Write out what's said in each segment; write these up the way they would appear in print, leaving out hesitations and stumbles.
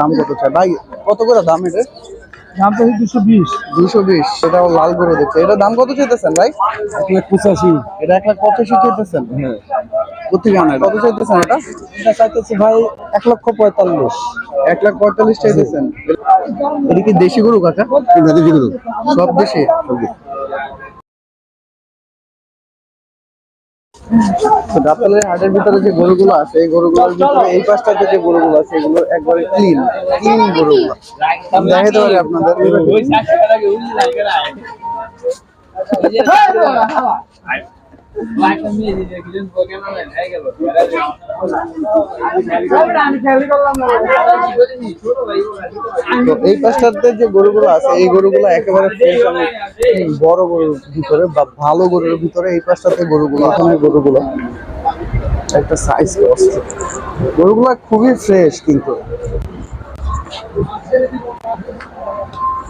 দাম কত চাই ভাই? কত করে দাম এটা? দাম তো 220। 220। এটাও লাল করে দিচ্ছে। এটা দাম কত চাইতেছেন ভাই? 1,85,000। এটা 1,85,000 চাইতেছেন? হ্যাঁ। কোথেকে আনা? কত চাইতেছেন এটা? এটা চাইতেছি ভাই 1,45,000। 1,45,000 চাইতেছেন। এটা কি দেশি গরু কাকা? দেশি গরু। সব দেশি? গাবতলীর হাটের ভিতরে যে গরুগুলো আছে, এই গরুগুলোর ভিতরে এই পাশটাতে যে গরুগুলো আছে এগুলো একবারে ক্লিন ক্লিন গরুগুলো। আমি দেখাতে পারি আপনাদের। তো এই পাশটাতে যে গরুগুলো আছে এই গরুগুলো একেবারে ফ্রেশ, বড় গরুর ভিতরে বা ভালো গরুর ভিতরে এই পাশটাতে গরুগুলো, এখানে গরুগুলো একটা সাইজ আছে, গরুগুলো খুবই ফ্রেশ, কিন্তু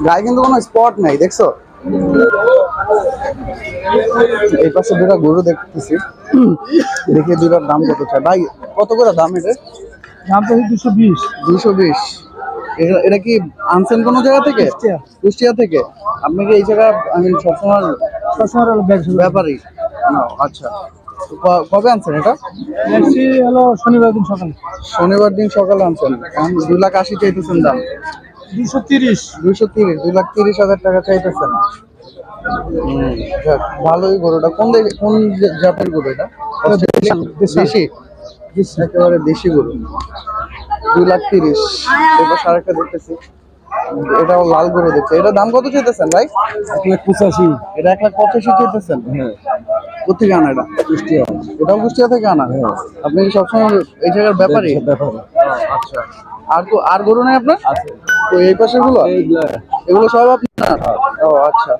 গায়ে কিন্তু কোনো স্পট নাই, দেখছো? এই পাশে দুটা গরু দেখতেছি, দেখি দুটার দাম কত চাই ভাই? কত করে দাম এটা? দাম তো 220। 220। এটা কি আনছেন কোনো জায়গা থেকে? কুষ্টিয়া থেকে। আপনি কি এই জায়গা, আমি সবসময় ব্যাপারই? আচ্ছা, কবে আনছেন এটা? হলো শনিবার দিন সকালে। শনিবার দিন সকালে আনছেন। 2,80,000 চাইতেছেন দাম? 230। 230, 2,30,000 টাকা চাইতেছেন। ভালোই গরুটা। কোন জাতের গরু এটা? দেশি? একেবারে দেশি গরু। 2,30,000। এবার আরেকটা দেখতেছি, এটাও লাল গরু দেখছে। এটা দাম কত চাইতেছেন ভাই? 1,85,000। এটা 1,85,000 চাইতেছেন? হ্যাঁ। কোথেকে আনা এটা? কুষ্টিয়া। এটাও কুষ্টিয়া থেকে আনা? হ্যাঁ। আপনি কি সবসময় এই জায়গার ব্যাপারই? আচ্ছা। আর গরু নাই আপনার? তো এই পাশের গুলো, এগুলো সব আপনার? ও আচ্ছা।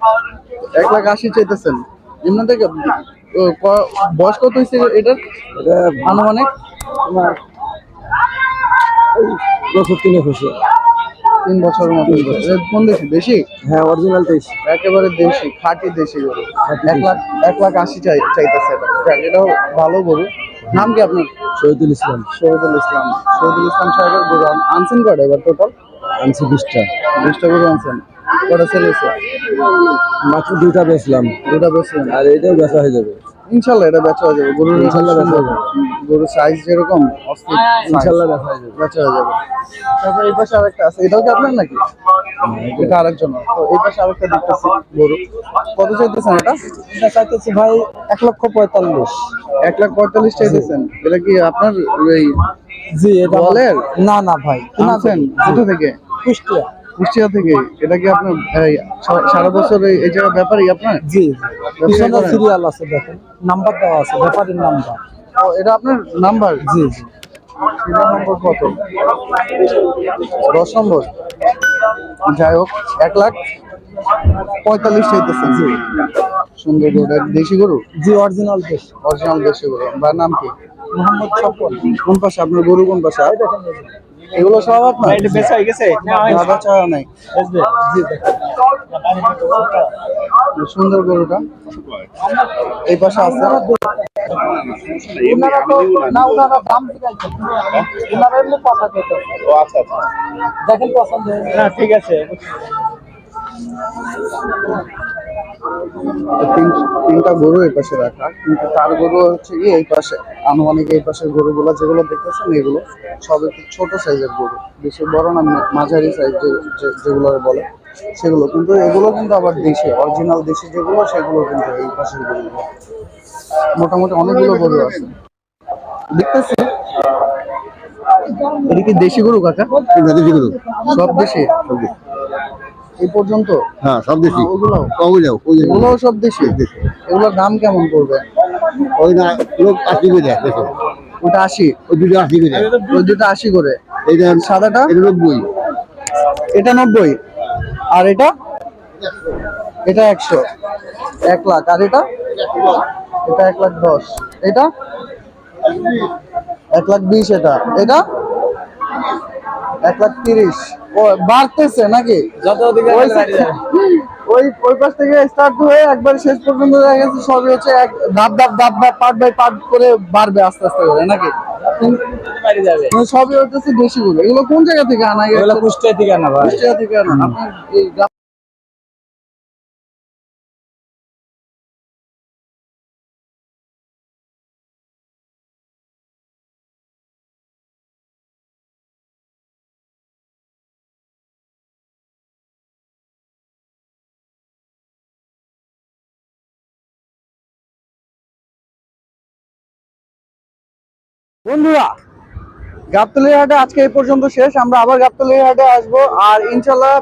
1,80,000 চাইতেছেন। এমনি থেকে বয়স কত হয়েছে এটার আনুমানিক? বছর 3 হয়েছে। 3 বছরের মতো। কোন দেশি? দেশি? হ্যাঁ, অরিজিনাল দেশি। একেবারে দেশি, খাঁটি দেশি গরু। 1,80,000 চাইতেছে এটা। এটাও ভালো গরু। নাম কি আপনার? শহীদুল ইসলাম। শহীদুল ইসলাম। শহীদুল ইসলাম সাহেবের গরু আনছেন কয়টা এবার টোটাল? আনছি 20টা। 20টা গরু আনছেন। কটা সেল হয়েছে? মাত্র 2টা বেচলাম। 2টা বেচলেন? আর এটাও বেচা হয়ে যাবে ইনশাল্লাহ। এটা বেচা হয়ে যাবে। গরুর ইনশাল্লাহ বেচা হয়ে যাবে। গরুর সাইজ যেরকম অস্থির, ইনশাল্লাহ বেচা হয়ে যাবে। বেচা হয়ে যাবে। তারপর এই পাশে আরেকটা আছে, এটাও কি আপনার নাকি? এটা আরেকজন। তো এই পাশে আরেকটা দেখতেছি গরু। কত চাইতেছেন এটা? এটা চাইতেছি ভাই 1,45,000। 1,45,000 চাইতেছেন? এটা কি আপনার এই? জি, এটা বলের? না ভাই, আনছেন কোথা থেকে? কুষ্টিয়া। কুষ্টিয়া থেকে। এটা কি আপনার সারা বছর এই জায়গার ব্যাপারই আপনার? জি, পিছনে সিরিয়াল আছে, দেখেন নাম্বার দেওয়া আছে, ব্যাপারীর নাম্বার। ও, এটা আপনার নাম্বার? জি। সিরিয়াল নম্বর কত? 10 নম্বর। যাই হোক, 1,45,000 চাইতেছেন। জি, সুন্দর গরু। দেশি গরু? জি, অরিজিনাল দেশি। অরিজিনাল দেশি গরু। বা নাম কি? মোহাম্মদ স্বপন। কোন পাশে আপনার গরু? কোন পাশে? এগুলো সব আপনার? এটা বেচা হয়ে গেছে? না, বেচা নাই। জি, দেখেন সুন্দর গরুটা। এই পাশে আছে। ওনারা দাম দিয়েছেন, ওনারা এমনি কথা কইতেছে। ও আচ্ছা আচ্ছা। দেখেন পছন্দ হয় না, ঠিক আছে। তিনটা গরু এই পাশে রাখা, কিন্তু তার গরু হচ্ছে কি এই পাশে। আনুমানিক এই পাশের গরুগুলো যেগুলো দেখতেছেন এগুলো সব একটু ছোট সাইজের গরু, বেশি বড় না, মাঝারি সাইজ যেগুলো বলে সেগুলো। কিন্তু এগুলো কিন্তু আবার দেশি, অরিজিনাল দেশি যেগুলো সেগুলো কিন্তু এই পাশের গরুগুলো। মোটামুটি অনেকগুলো গরু আছে দেখতেছি। এটা কি দেশি গরু কাকা? দেশি গরু। সব দেশি? এই পর্যন্ত? হ্যাঁ, সব দেশি। ওগুলোও সব দেশি? এগুলোর দাম কেমন পড়বে? ওই না, লোক 80 করে দেয়। ওটা 80? ওই দুটো 80 করে। ওই দুটো 80 করে। এই যে সাদাটা? এটা 90। এটা 90। আর এটা? এটা 100। 1,00,000। আর এটা? এটা 1,10,000। এটা 1,20,000। এটা 1,30,000। ও বাড়তেছে নাকি? যত দিকে ওই ওই পাশ থেকে স্টার্ট হয়ে একবার শেষ পর্যন্ত দেখা গেছে সবই হচ্ছে এক ধাপ ধাপ ধাপ ধাপ পার্ট বাই পার্ট করে বাড়বে আস্তে আস্তে করে নাকি? বাড়ি যাবে। মানে সবই হচ্ছে দেশি গরু। এগুলো কোন জায়গা থেকে আনা? এগুলো কুষ্টিয়া থেকে আনা ভাই। কুষ্টিয়া থেকে আনা। আপনার এই বন্ধুরা, গাবতলী হাটে আজকে এই পর্যন্ত শেষ। আমরা আবার গাবতলী হাটে আসবো, আর ইনশাল্লাহ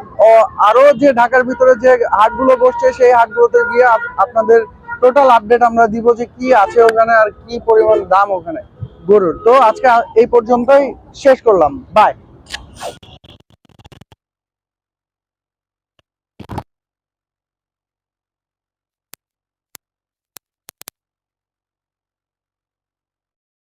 আরো যে ঢাকার ভিতরে যে হাটগুলো বসছে সেই হাটগুলোতে গিয়ে আপনাদের টোটাল আপডেট আমরা দিব যে কি আছে ওখানে আর কি পরিমাণ দাম ওখানে গরুর। তো আজকে এই পর্যন্তই শেষ করলাম, বাই।